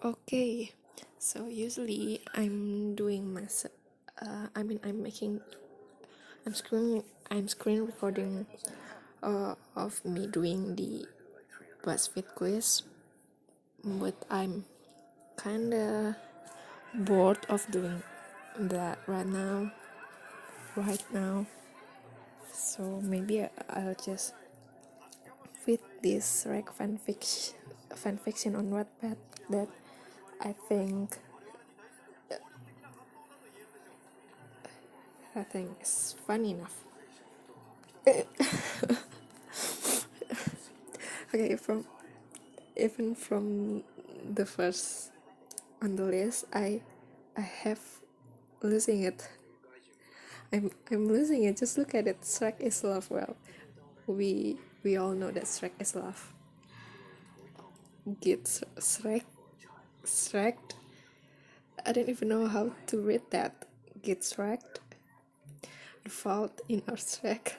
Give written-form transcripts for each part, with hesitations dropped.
Okay, so usually I'm doing I'm making, I'm screen recording of me doing the BuzzFeed quiz, but I'm kinda bored of doing that right now. So maybe I'll just fit this Shrek fanfiction on Wattpad that I think is fun enough. Okay, from the first on the list, I have losing it. I'm losing it. Just look at it. Shrek is love. Well, we all know that Shrek is love. Get Shrek. I don't even know how to read that. Get Shrek. The fault in our Shrek.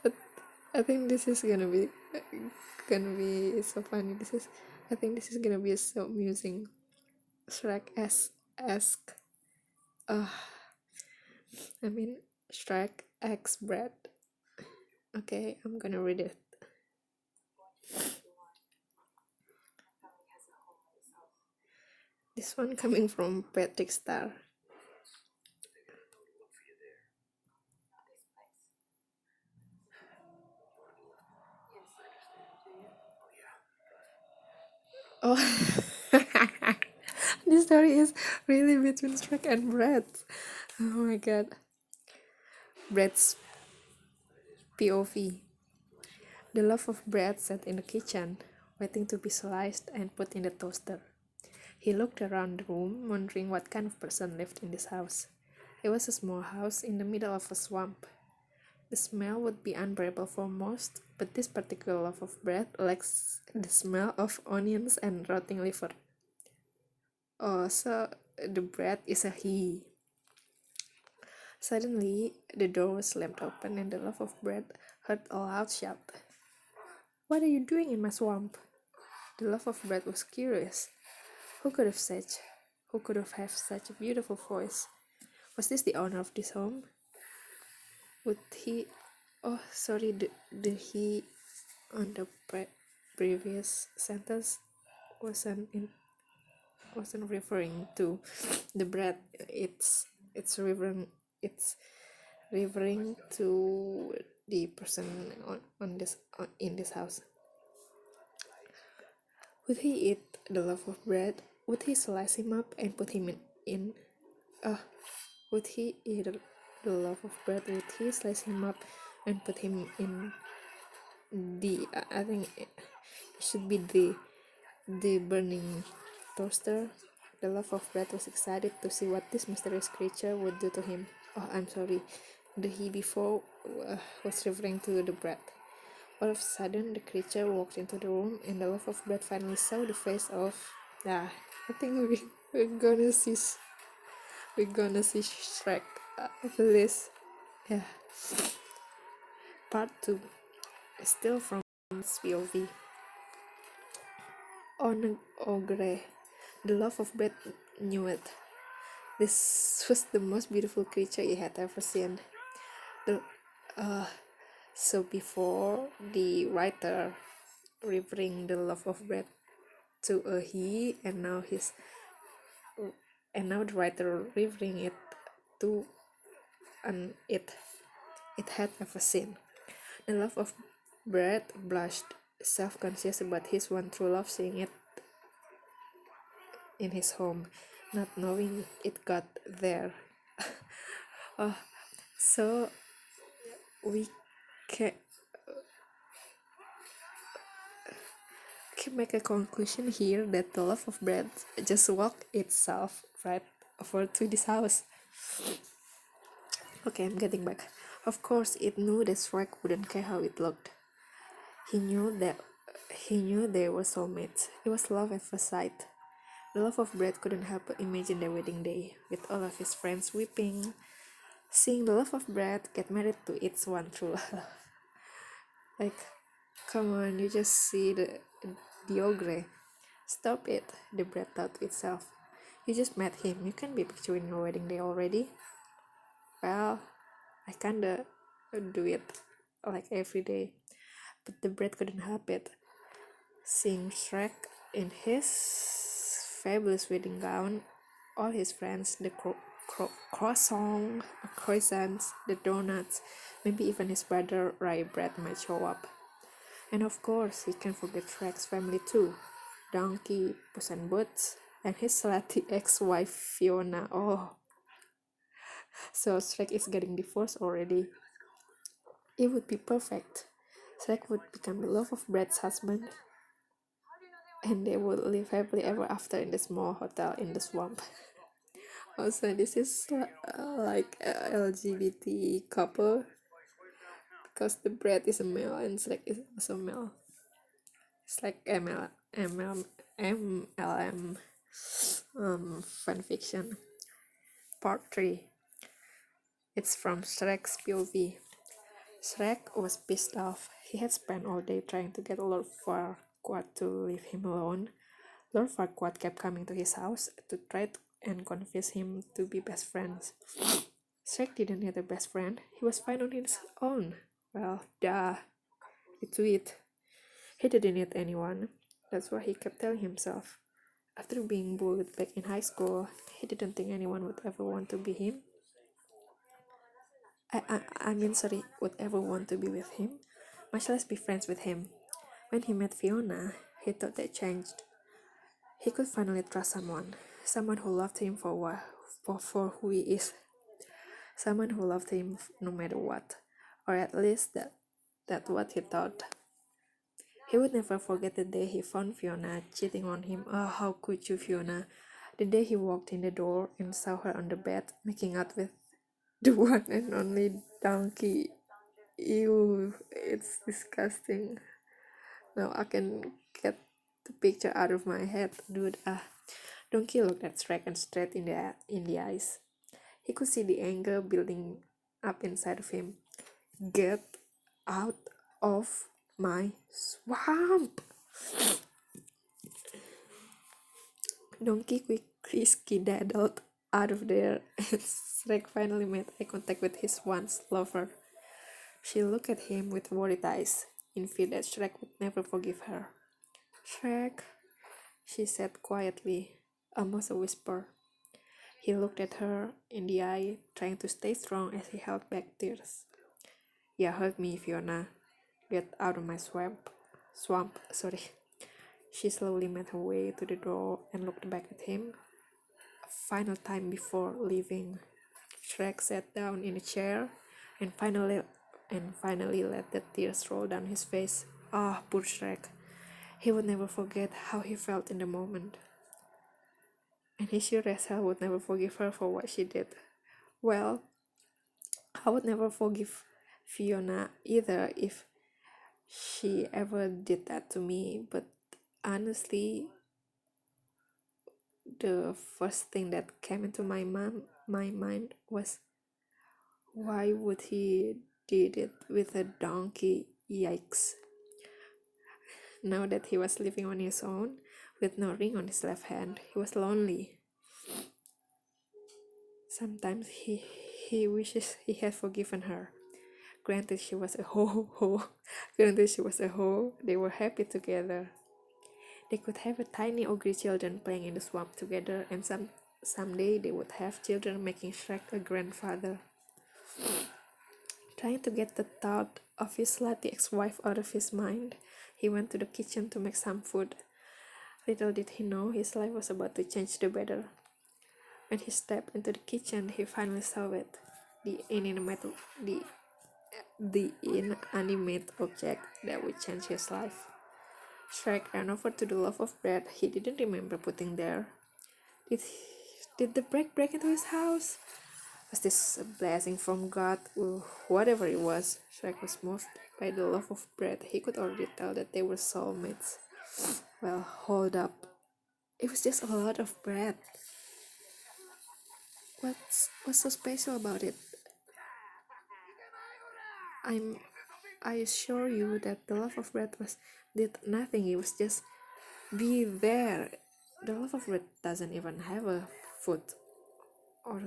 But I think this is gonna be so funny. I think this is gonna be so amusing. Shrek esque. I mean Shrek X bread. Okay, I'm gonna read it. This one coming from Patrick Star. Oh, this story is really between Shrek and Brett. Oh my god. Brett's POV. The loaf of bread sat in the kitchen, waiting to be sliced and put in the toaster. He looked around the room, wondering what kind of person lived in this house. It was a small house in the middle of a swamp. The smell would be unbearable for most, but this particular loaf of bread lacks the smell of onions and rotting liver. Oh, so the bread is a he. Suddenly, the door was slammed open and the loaf of bread heard a loud shout. "What are you doing in my swamp?" The loaf of bread was curious. Who could have such a beautiful voice? Was this the owner of this home? Would he? Oh, sorry. The he on the previous sentence wasn't in, wasn't referring to the bread. It's referring it's referring to the person in this house. Would he eat the loaf of bread? Would he slice him up and put him in would he eat the loaf of bread? Would he slice him up and put him in the I think it should be the burning toaster? The loaf of bread was excited to see what this mysterious creature would do to him. Oh, I'm sorry. The he before was referring to the bread. All of a sudden, the creature walked into the room, and the loaf of bread finally saw the face of. I think we're gonna see Shrek after this. Yeah. Part 2, still from POV. On Ogre, the loaf of bread knew it. This was the most beautiful creature he had ever seen. So before the writer referring the loaf of bread to a he, and now the writer referring it to an it had ever seen. The loaf of bread blushed, self-conscious about his one true love, seeing it in his home, not knowing it got there. So we can make a conclusion here that the loaf of bread just walked itself right over to this house. Okay, I'm getting back. Of course, it knew that Shrek wouldn't care how it looked. He knew they were soulmates. It was love at first sight. The loaf of bread couldn't help but imagine their wedding day, with all of his friends weeping, seeing the loaf of bread get married to its one true love. Like, come on, you just see the ogre. Stop it, the bread thought to itself. You just met him, you can't be picturing your wedding day already. Well, I kinda do it like every day, but the bread couldn't help it. Seeing Shrek in his fabulous wedding gown, all his friends, the croissants, the donuts, maybe even his brother rye bread might show up. And of course, he can't forget Shrek's family too. Donkey, Puss in Boots, and his slutty ex-wife Fiona. Oh, so Shrek is getting divorced already. It would be perfect. Shrek would become the love of Brad's husband, and they would live happily ever after in the small hotel in the swamp. Also, this is like a LGBT couple because the Brad is a male and Shrek is also male. It's like MLM fanfiction. Part 3. It's from Shrek's POV. Shrek was pissed off. He had spent all day trying to get Lord Farquaad to leave him alone. Lord Farquaad kept coming to his house to try and convince him to be best friends. Shrek didn't need a best friend. He was fine on his own. Well, duh. It's it. He didn't need anyone. That's what he kept telling himself. After being bullied back in high school, he didn't think anyone would ever want to be him. Would ever want to be with him, much less be friends with him. When he met Fiona, he thought that changed. He could finally trust someone who loved him for who he is, someone who loved him no matter what, or at least that's what he thought. He would never forget the day he found Fiona cheating on him. Oh, how could you, Fiona? The day he walked in the door and saw her on the bed, making out with the one and only donkey. Ew, it's disgusting. Now I can get the picture out of my head, dude. Donkey looked at Shrek and straight in the eyes. He could see the anger building up inside of him. Get out of my swamp! Donkey quickly skedaddled out of there, and Shrek finally made eye contact with his once lover. She looked at him with worried eyes, in fear that Shrek would never forgive her. Shrek, she said quietly, almost a whisper. He looked at her in the eye, trying to stay strong as he held back tears. Yeah, hurt me, Fiona. Get out of my swamp. She slowly made her way to the door and looked back at him a final time before leaving. Shrek sat down in a chair and finally let the tears roll down his face. Ah, poor Shrek. He would never forget how he felt in the moment. And he sure as hell would never forgive her for what she did. Well, I would never forgive Fiona either if she ever did that to me, but honestly, the first thing that came into my mind was, why would he did it with a donkey? Yikes. Now that he was living on his own, with no ring on his left hand, he was lonely. Sometimes he wishes he had forgiven her. Granted she was a hoe. They were happy together. They could have a tiny ogre children playing in the swamp together, and someday they would have children, making Shrek a grandfather. Trying to get the thought of his slutty ex-wife out of his mind, he went to the kitchen to make some food. Little did he know his life was about to change the better. When he stepped into the kitchen, he finally saw it. The inanimate object that would change his life. Shrek ran over to the loaf of bread he didn't remember putting there. Did the break into his house? Was this a blessing from God? Whatever it was, Shrek was moved by the loaf of bread. He could already tell that they were soulmates. Well, hold up. It was just a lot of bread. What's so special about it? I assure you that the loaf of bread did nothing. It was just Be there. The love of bread doesn't even have a foot or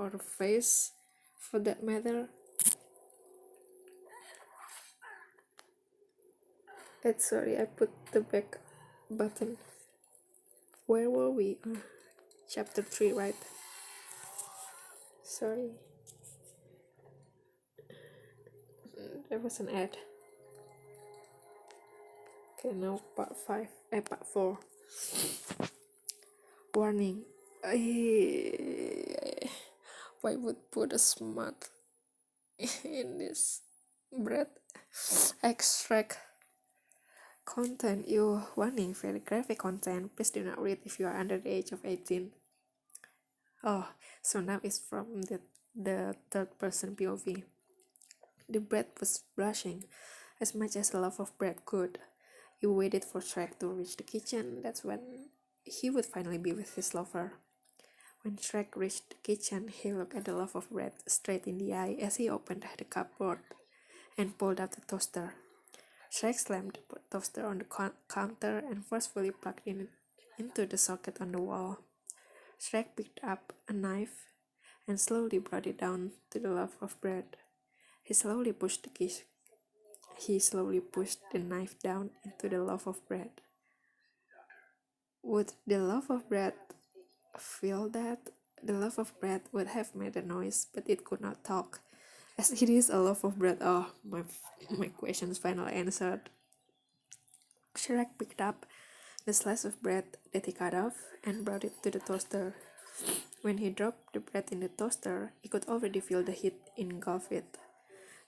a face for that matter. Sorry, I put the back button. Where were we? Chapter 3, right? Sorry. There was an ad. Okay, now part 5. Part 4. Warning. Why would put a smut in this bread extract content? You warning, very graphic content. Please do not read if you are under the age of 18. Oh, so now it's from the third person POV. The bread was blushing as much as the love of bread could. He waited for Shrek to reach the kitchen. That's when he would finally be with his lover. When Shrek reached the kitchen, he looked at the loaf of bread straight in the eye as he opened the cupboard and pulled out the toaster. Shrek slammed the toaster on the counter and forcefully plugged it into the socket on the wall. Shrek picked up a knife and slowly brought it down to the loaf of bread. He slowly pushed the knife down into the loaf of bread. Would the loaf of bread feel that? The loaf of bread would have made a noise, but it could not talk. As it is a loaf of bread. Oh, my question's finally answered. Shrek picked up the slice of bread that he cut off and brought it to the toaster. When he dropped the bread in the toaster, he could already feel the heat engulf it.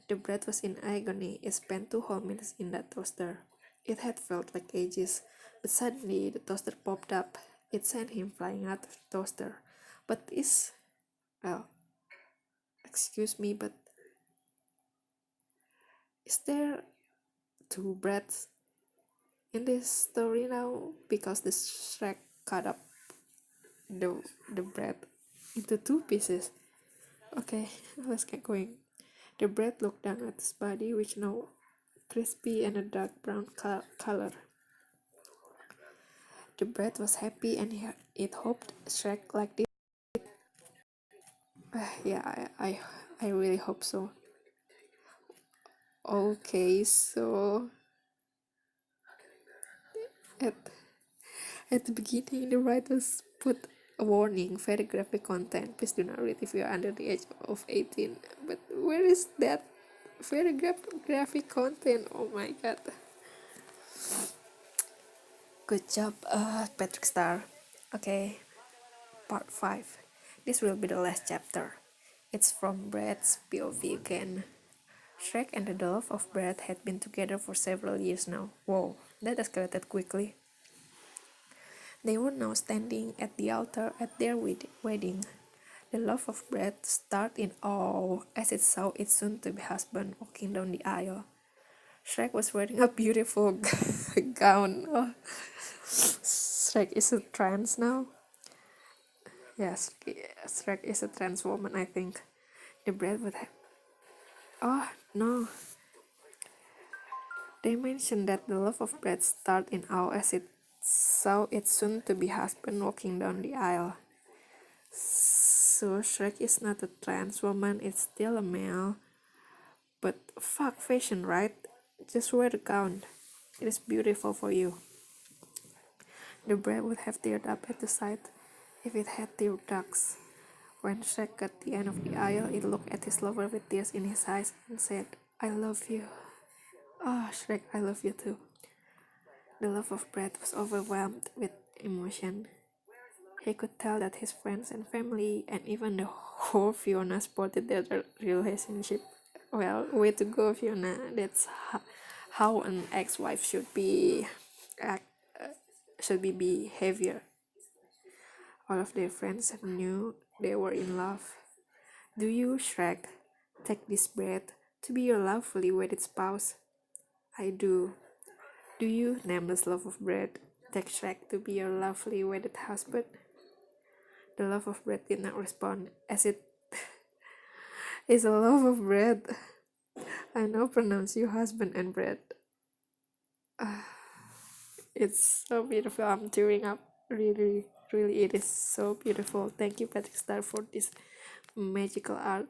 The bread was in agony. It spent 2 whole minutes in that toaster. It had felt like ages, but suddenly the toaster popped up. It sent him flying out of the toaster. Excuse me, but is there 2 breads in this story now? Because the Shrek cut up the bread into 2 pieces. Okay, let's get going. The bread looked down at his body, which now crispy and a dark brown color. The bread was happy and it hoped Shrek liked it. Yeah, I really hope so. Okay, so at the beginning, the writers put a warning, very graphic content. Please do not read if you are under the age of 18. But where is that very graphic content? Oh my god. Good job, Patrick Star. Okay, part 5. This will be the last chapter. It's from Brad's POV again. Shrek and the loaf of bread had been together for several years now. Whoa, that escalated quickly. They were now standing at the altar at their wedding. The loaf of bread stared in awe as it saw its soon-to-be husband walking down the aisle. Shrek was wearing a beautiful gown. Oh. Shrek is a trans now. Yes, Shrek is a trans woman, I think. The bread would have... Oh, no. They mentioned that the loaf of bread stared in awe as it saw its soon-to-be husband walking down the aisle. So Shrek is not a trans woman, it's still a male. But fuck fashion, right? Just wear the gown. It is beautiful for you. The bread would have teared up at the sight if it had tear ducts. When Shrek got to the end of the aisle, it looked at his lover with tears in his eyes and said, "I love you." Oh, Shrek, I love you too. The loaf of bread was overwhelmed with emotion. He could tell that his friends and family and even the whole Fiona supported their relationship. Well, way to go, Fiona. That's how an ex-wife should be behavior. All of their friends knew they were in love. Do you, Shrek, take this bread to be your lawfully wedded spouse? I do. Do you, nameless loaf of bread, take Shrek to be your lawfully wedded husband? The loaf of bread did not respond, as it is a loaf of bread. I now pronounce you husband and bread. It's so beautiful. I'm tearing up. Really, really, it is so beautiful. Thank you, Patrick Star, for this magical art.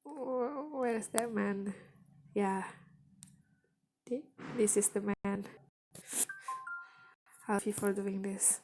Where is that man? Yeah, this is the man. Happy for doing this.